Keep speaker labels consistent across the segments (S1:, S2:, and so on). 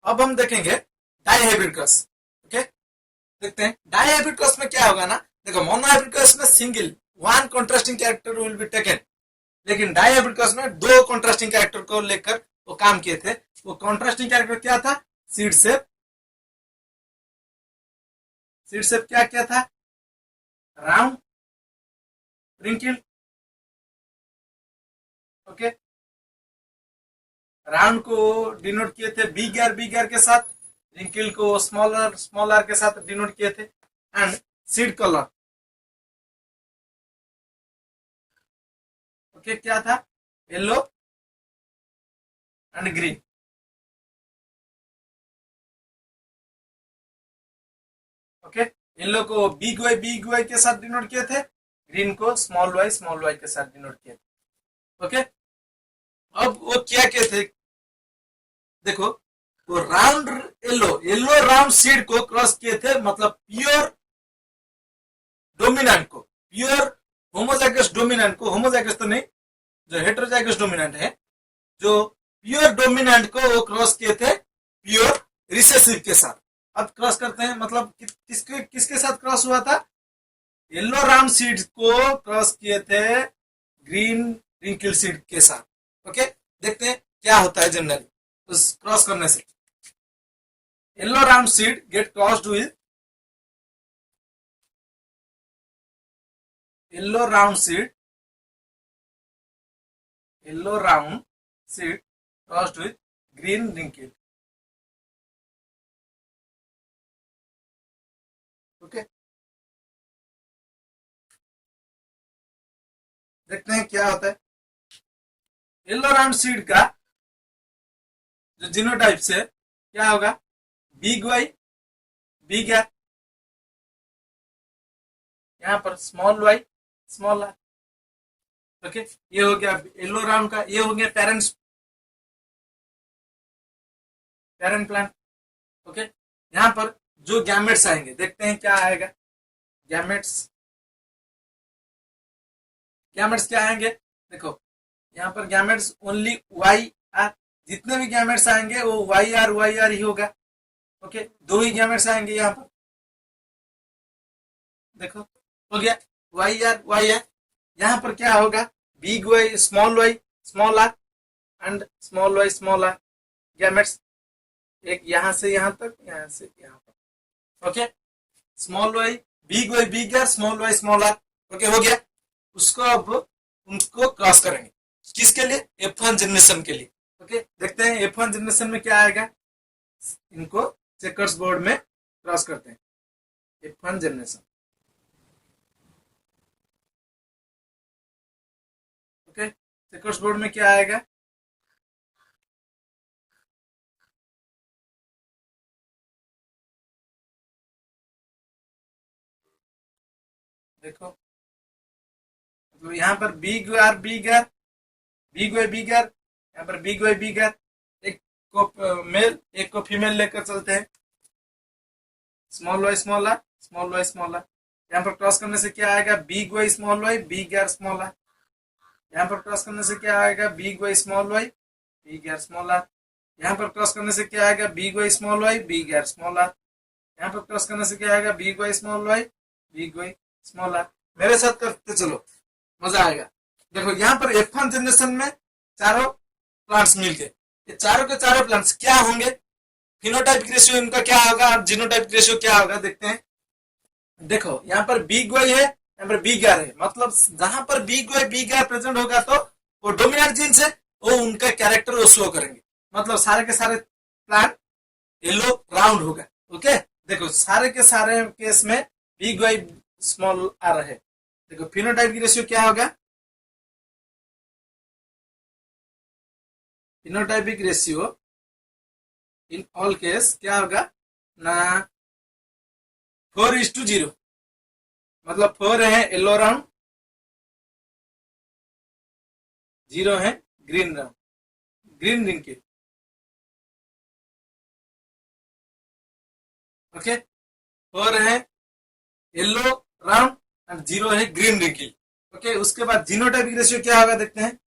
S1: अब हम देखेंगे डाइहाइब्रिड क्रॉस। ओके, देखते हैं डाइहाइब्रिड क्रॉस में क्या होगा ना। देखो मोनोहाइब्रिड क्रॉस में single one contrasting character will be taken, लेकिन डाइहाइब्रिड क्रॉस में दो कॉन्ट्रास्टिंग कैरेक्टर को लेकर वो काम किए थे। वो कॉन्ट्रास्टिंग कैरेक्टर क्या था? Seed shape. सीड शेप क्या क्या था? राउंड, रिंकिल। ओके, राउंड को डिनोट किए थे बिग आर के साथ, रिंकिल को स्मॉल आर के साथ डिनोट किए थे। एंड सीड कलर ओके क्या था? Yellow and green. Okay, yellow को बिग वाई के साथ डिनोट किए थे, ग्रीन को स्मॉल वाई के साथ डिनोट किए थे। ओके, अब वो क्या किए थे? देखो, वो राउंड येलो राउंड सीड को क्रॉस किए थे, मतलब प्योर डोमिनेंट को, प्योर होमोजाइगस डोमिनेंट को, होमोजाइगस तो नहीं, जो हेटेरोजाइगस डोमिनेंट है, जो प्योर डोमिनेंट को वो क्रॉस किए थे प्योर रिसेसिव के साथ। अब क्रॉस करते हैं, मतलब किसके किसके साथ क्रॉस हुआ था? येलो राउंड सीड को क्रॉस किए थे ग्रीन रिंकिल सीड के साथ। ओके, देखते हैं क्या होता है जनरली उस क्रॉस करने से। Yellow round seed get crossed with yellow round seed, yellow round seed crossed with green wrinkle. Okay, देखते हैं क्या होता है। येलो राउंड सीड का जो जीनोटाइप से क्या होगा? बिग वाई, बिग आर, यहाँ पर small Y, small are. Okay, ये हो गया येलो राउंड का, ये हो गया पेरेंट प्लांट। ओके, यहाँ पर जो गैमेट्स आएंगे, देखते हैं क्या आएगा। गैमेट्स गैमेट्स क्या आएंगे? देखो, यहाँ पर गैमेट्स ओनली वाई आर, जितने भी गैमेट्स आएंगे वो वाई आर ही होगा। ओके, दो ही गैमेट्स आएंगे यहाँ पर। देखो, हो गया वाई आर। यहाँ पर क्या होगा? Big Y, small r and small r gametes, एक यहाँ से यहाँ तक, यहाँ से यहाँ तक। Okay, small Y big R, small are. Okay, हो गया। उसको अब उनको क्रॉस करेंगे, किसके लिए? F1 जनरेशन के लिए। ओके, देखते हैं F1 जनरेशन में क्या आएगा। इनको चेकर्स बोर्ड में क्रॉस करते हैं, F1 generation. Okay, checkers board में क्या आएगा? देखो, तो यहाँ पर बिग आर, यहाँ पर बिग आर, एक को मेल एक को फीमेल लेकर चलते हैं। स्मॉल वाई स्मॉल आर, यहाँ पर क्रॉस करने से क्या आएगा? Big Y, big R, small R. यहाँ पर क्रॉस करने से क्या आएगा? Big Y, big R, small R. यहाँ पर क्रॉस करने से क्या आएगा? Big Y, big R, small R. यहाँ पर क्रॉस करने से क्या आएगा? Big Y, small R. मेरे साथ करते चलो, मजा आएगा। देखो, यहाँ पर F1 जनरेशन में चारों प्लांट्स मिलके, ये चारों के चारों प्लांट्स क्या होंगे? फिनोटाइपिक रेशियो इनका क्या होगा, जीनोटाइपिक रेशियो क्या होगा, देखते हैं। देखो, यहाँ पर बिग वाई है, यहाँ पर बिग आर है, मतलब जहां पर बिग आर प्रेजेंट होगा तो वो डोमिनेंट जीन्स है, वो उनका कैरेक्टर वो शो करेंगे, मतलब सारे के सारे प्लांट येलो राउंड होगा। ओके, देखो सारे के सारे केस में बिग वाई स्मॉल आर है। देखो, फिनोटाइप की रेशियो क्या होगा? Phenotypic ratio in all case क्या होगा ना? 4:0, मतलब 4 है येलो राउंड, 0 है ग्रीन राउंड, ग्रीन रिंग के। ओके, 4 है येलो राउंड एंड 0 है ग्रीन रिंग की। ओके, उसके बाद जीनोटाइपिक रेशियो क्या होगा, देखते हैं।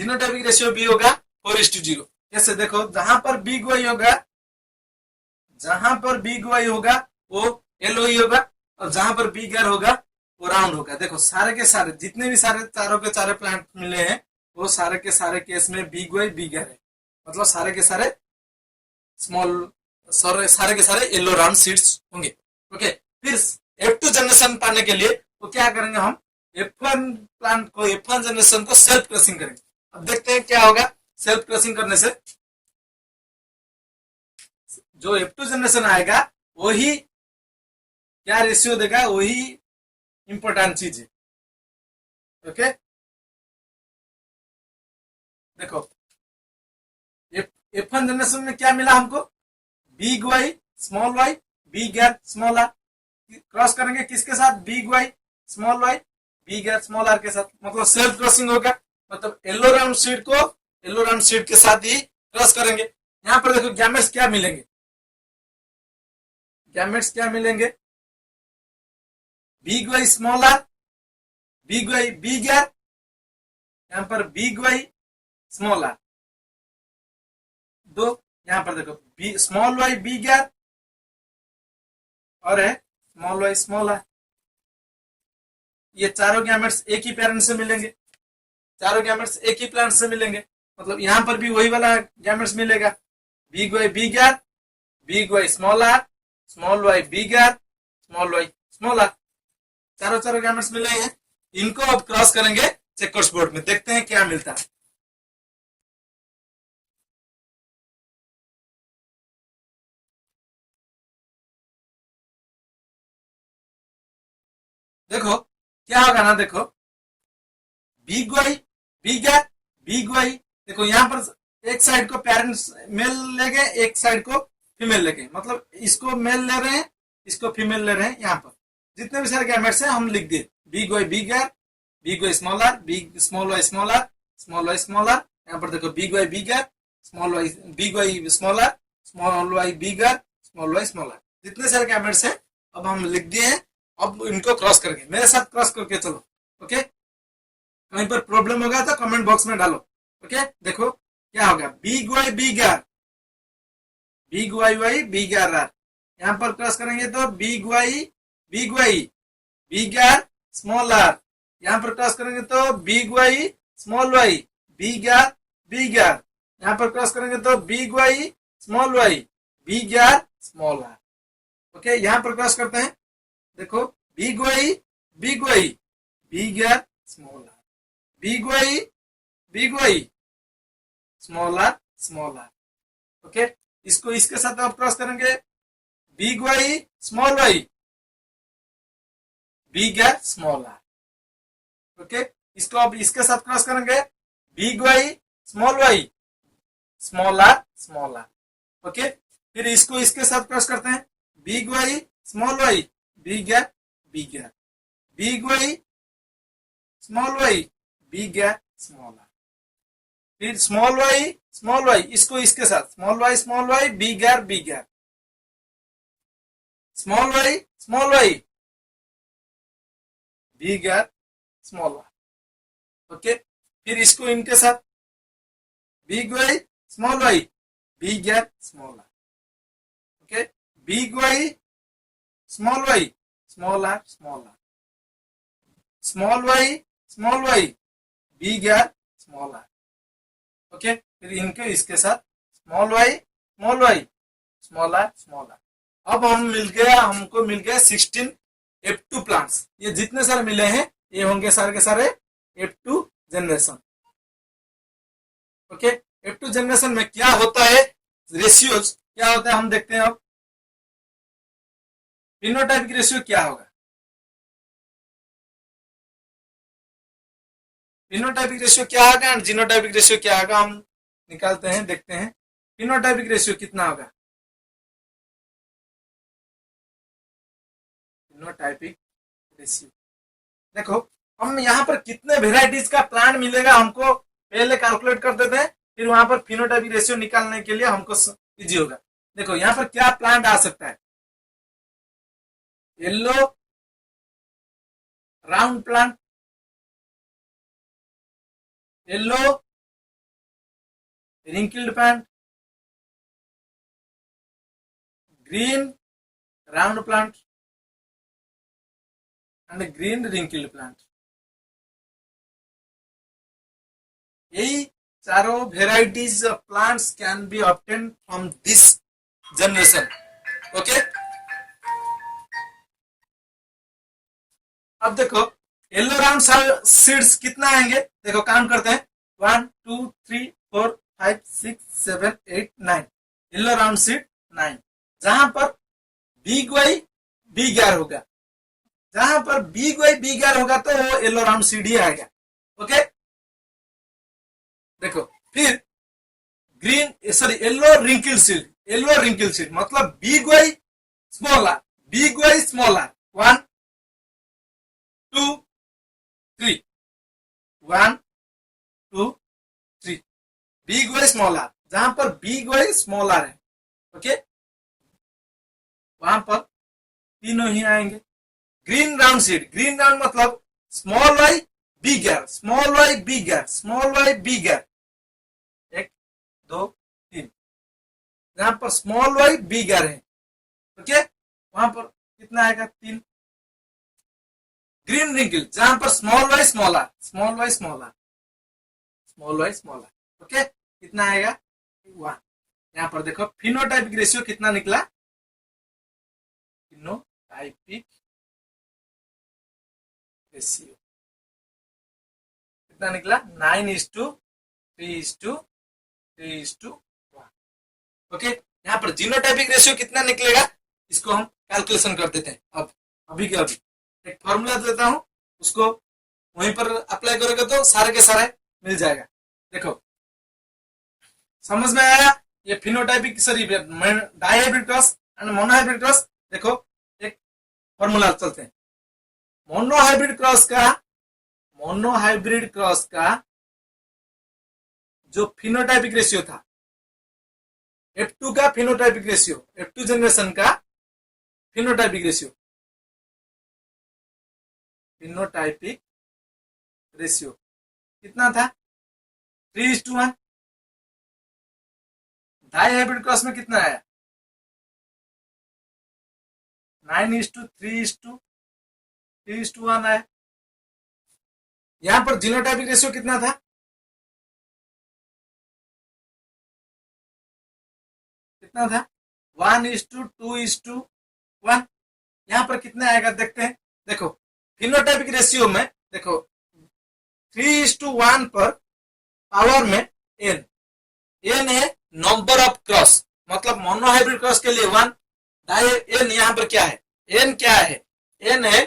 S1: जीनोटाइपिक रेशियो भी होगा 4:0। कैसे देखो, जहां पर बिग वाई होगा, जहां पर बिग वाई होगा वो एलओई होगा, और जहां पर बिग आर होगा वो राउंड होगा। देखो सारे के सारे जितने भी सारे चारों के चारे प्लांट मिले हैं वो सारे के सारे केस में बिग वाई बिग आर है, मतलब सारे के सारे स्मॉल, सारे के सारे येलो राउंड सीड्स होंगे। ओके, फिर F2 जनरेशन पाने के लिए तो क्या करेंगे हम, F1 प्लांट को, F1 जनरेशन को सेल्फ क्रशिंग करेंगे। अब देखते हैं क्या होगा सेल्फ क्रशिंग करने से। जो F2 जनरेशन आएगा वही क्या रेशियो देगा, वही इंपॉर्टेंट चीज है। ओके, देखो F1 जनरेशन में क्या मिला हमको, big Y small Y big R small r, cross करेंगे किसके साथ, big Y small Y big R small r के साथ, मतलब सेल्फ क्रॉसिंग होगा। मतलब येलो राउंड सीड को येलो राउंड सीड के साथ ही क्रॉस करेंगे। यहां पर देखो गैमेट्स क्या मिलेंगे, गैमेट्स क्या मिलेंगे, big Y small are big Y big R, यहां पर बिग वाई स्मॉल आर दो, यहां पर देखो स्मॉल वाई बिग आर और है स्मॉल वाई स्मॉल आर। ये चारों गैमेट्स एक ही पेरेंट से मिलेंगे, चारों गैमेट्स एक ही प्लांट से मिलेंगे, मतलब यहां पर भी वही वाला गैमेट्स मिलेगा, big Y big R big Y small Y big R small Y small r, चारों चारों गैमेट्स मिले हैं। इनको अब क्रॉस करेंगे चेकर्स बोर्ड में, देखते हैं क्या मिलता है। देखो क्या होगा ना, देखो big Y big R big Y, देखो यहां पर एक साइड को पेरेंट्स मेल ले गए, एक साइड को फीमेल ले गए, मतलब इसको मेल ले रहे हैं इसको फीमेल ले रहे हैं। यहाँ पर जितने भी सारे गैमेट्स हैं हम लिख दिए, big Y big R big Y small are big small Y small R small Y small R, यहाँ पर देखो big Y big R small Y big Y small R small Y big R small Y small R, जितने सारे gametes हैं अब हम लिख दिए हैं। अब इनको क्रॉस करके मेरे साथ क्रॉस करके चलो। ओके, कहीं पर प्रॉब्लम होगा तो कमेंट बॉक्स में डालो। ओके, देखो क्या होगा, big Y big R big Y Y big R R, यहां पर क्रॉस करेंगे तो big Y big R small R, यहां पर क्रॉस करेंगे तो big Y small Y big R, यहां पर क्रॉस करेंगे तो big Y small Y big R small are. Okay, यहां पर क्रॉस करते हैं, देखो big Y big R small are big Y small are. Okay, इसको इसके साथ आप क्रॉस करेंगे, big Y small Y big R small are. Okay, इसको आप इसके साथ क्रॉस करेंगे, big Y small are. Okay, फिर इसको इसके साथ क्रॉस करते हैं, big Y small Y big R big Y small Y big R small R, फिर स्मॉल वाई इसको इसके साथ small Y big R small Y big R small are. Okay, फिर इसको इनके साथ big Y small Y big R small are. Okay, big Y small R small R, small Y big R small are. Okay, फिर इनके इसके साथ small Y small are. अब हमको मिल गया 16 F2 प्लांट्स। ये जितने सारे मिले हैं ये होंगे सारे के सारे F2 generation. Okay, F2 generation में क्या होता है, रेशियोज क्या होता है हम देखते हैं। अब फिनोटाइपिक रेशियो क्या होगा, फिनोटाइपिक रेशियो क्या होगा और जीनोटाइपिक रेशियो क्या होगा, हम निकालते हैं, देखते हैं। फिनोटाइपिक रेशियो कितना होगा, फिनोटाइपिक रेशियो देखो हम यहाँ पर कितने वेराइटीज का प्लांट मिलेगा हमको पहले कैलकुलेट कर देते हैं, फिर वहां पर फिनोटाइपिक रेशियो निकालने के लिए हमको इजी होगा। देखो यहाँ पर क्या प्लांट आ सकता है, yellow round plant, yellow wrinkled plant, green round plant and green wrinkled plant. यही चारों varieties of plants can be obtained from this generation. Okay. अब देखो येलो राउंड सीड्स कितना आएंगे, देखो काउंट करते हैं 1 2 3 4 5 6 7 8 9, येलो राउंड सीड 9, जहां पर बिग वाई बी ग्यार होगा, जहां पर बिग वाई बी ग्यार होगा तो वो येलो राउंड सीड ही आएगा. ओके. देखो फिर green sorry yellow wrinkle seed मतलब big Y smaller, big Y smaller 1 2 3 1 2 3, big Y smaller, जहां पर बिग वाई स्मॉलर है. ओके. वहां पर तीनों ही आएंगे. Green round seed, green round मतलब small Y bigger, small Y bigger, small Y bigger 1 2 3, जहां पर स्मॉल वाई बिगर है. ओके. वहां पर कितना आएगा 3. ग्रीन रिंकल जहां पर small Y smaller, small Y smaller, small Y smaller. Okay. कितना आएगा 1. यहां पर देखो फिनोटाइपिक रेशियो कितना निकला, फिनोटाइपिक रेशियो कितना निकला 9:3:3:1. ओके. यहां पर जीनोटाइपिक रेशियो कितना निकलेगा इसको हम कैलकुलेशन कर देते हैं. अब अभी के अभी एक फॉर्मूला देता हूं, उसको वहीं पर अप्लाई करोगे तो सारे के सारे मिल जाएगा. देखो समझ में आया. ये phenotypic sorry dihybrid cross and monohybrid cross. देखो एक फॉर्मूला चलते हैं. मोनोहाइब्रिड क्रॉस का जो फिनोटाइपिक रेशियो था, F2 का फिनोटाइपिक रेशियो, F2 जनरेशन का फिनोटाइपिक रेशियो, कितना था 3:1. डाइहाइब्रिड क्रॉस में कितना आया 9:3:3:1 आया. यहां पर जीनोटाइपिक रेशियो कितना था, कितना था 1:2:1. यहां पर कितना आएगा देखते हैं. देखो फिनोटाइपिक रेशियो में देखो 3:1 पर पावर में n है नंबर ऑफ क्रॉस, मतलब मोनोहाइब्रिड क्रॉस के लिए 1, n यहां पर क्या है, n क्या है, n है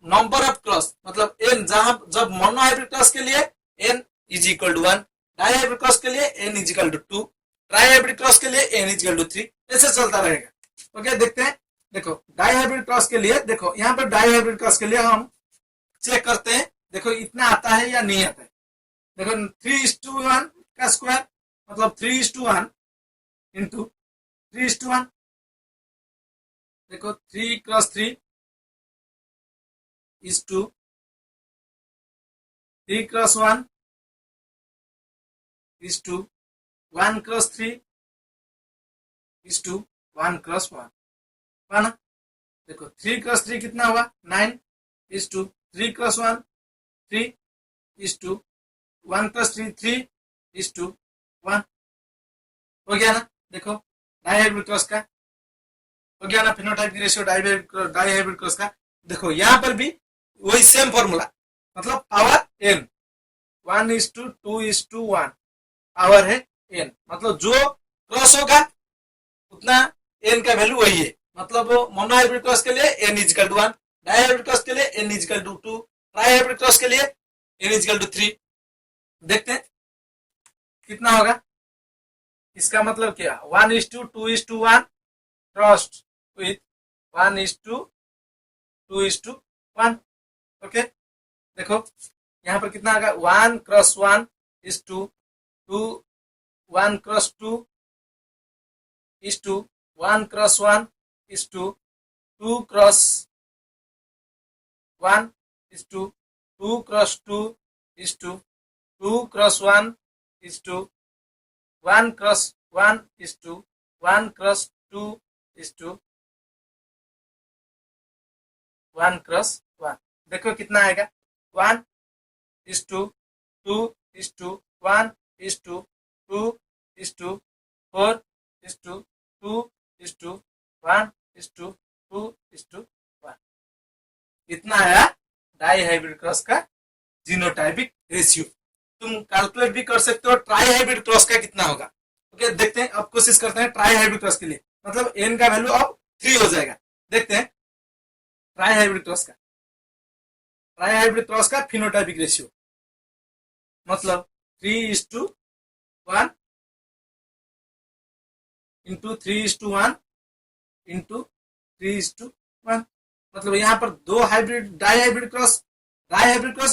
S1: नंबर ऑफ क्रॉस, मतलब n जहां जब मोनोहाइब्रिड क्रॉस के लिए n is equal to 1, dihybrid cross के लिए n is equal to 2, trihybrid cross के लिए n इज इक्वल टू 3. ऐसे चलता रहेगा. ओके. देखते हैं. देखो डाइहाइब्रिड क्रॉस के लिए, देखो यहां पर डाइहाइब्रिड क्रॉस के लिए हम चेक करते हैं. देखो इतना आता है या नहीं आता है. देखो 3:1 का स्क्वायर मतलब 3:1 इंटू 3:1. देखो 3 × 3 is to 3 × 1 is to 1 × 3 is to 1 × 1. ना देखो 3 × 3 कितना हुआ 9 is to 3 × 1 3 is to 1 + 3 3 is to 1. हो गया ना. देखो डाइहाइब्रिड क्रॉस का हो गया ना, फिनोटाइपिक रेशियो डाइहाइब्रिड क्रॉस का. देखो यहां पर भी वही सेम फॉर्मूला, मतलब पावर n 1:2:1 पावर है n, मतलब जो क्रॉस होगा उतना n का वैल्यू वही है. मतलब मोनोहाइब्रिड क्रॉस के लिए n is equal to 1, dihybrid cross के लिए n is equal to 2, trihybrid cross के लिए n इज इक्वल टू 3. देखते हैं कितना होगा. इसका मतलब क्या 1:2:1 क्रॉस्ड विथ 1:2:1. ओके. देखो यहां पर कितना आएगा 1 × 1 is to 2 1 × 2 is to 1 × 1 is to 2 × 1 is to 2 × 2 is to 2 × 1 is to 1 cross 1 is to 1 cross 2 is to 1 cross 1। देखो कितना आएगा 1 is to 2 is to 1 is to 2 is to 4 is to 2 is to 1 is to 2 is to 1। इतना आया dihybrid cross का genotypic ratio. तुम calculate भी कर सकते हो ट्राई हाइब्रिड क्रॉस का कितना होगा। ओके, देखते हैं, अब कोशिश करते हैं ट्राई हाइब्रिड क्रॉस के लिए, मतलब एन का वैल्यू अब 3 हो जाएगा। देखते हैं ट्राई हाइब्रिड क्रॉस का, ट्राई हाइब्रिड क्रॉस का फिनोटाइपिक रेशियो मतलब 3:1 इंटू 3:1 इंटू 3:1। मतलब यहाँ पर दो hybrid dihybrid cross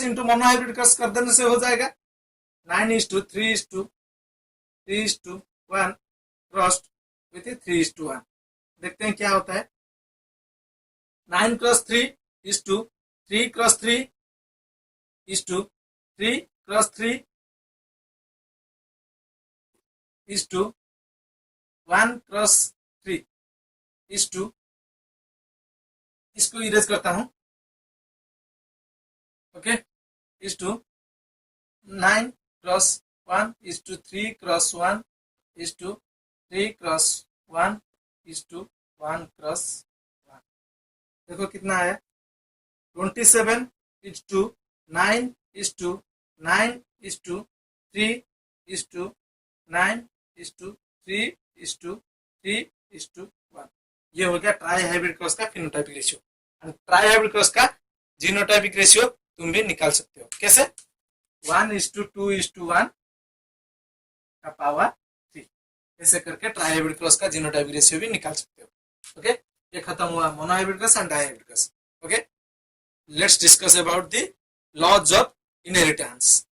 S1: into monohybrid cross कर देने से हो जाएगा 9:3:1 क्रॉस्ड विथ 3:1। देखते हैं क्या होता है। 9 cross 3 is to 3 cross 3 is to 3 cross 3 is to 1 cross 3 is to, इसको इरेज करता हूं, okay, is to 9 cross 1 is to 3 cross 1 is to 3 cross 1 is to 1 cross 1। देखो कितना आया 27 is to 9 is to 9 is to 3 is to 9 is to 3 is to 3 is to 1। ये हो गया trihybrid cross का phenotypic ratio. और trihybrid cross का genotypic ratio तुम भी निकाल सकते हो। कैसे? 1:2:1 का पावर 3, ऐसे करके ट्राई हाइब्रिड क्रॉस का जीनोटाइपिक रेशियो भी निकाल सकते हो। ओके, ये खत्म हुआ monohybrid cross and dihybrid cross. Okay, let's discuss about the laws of inheritance.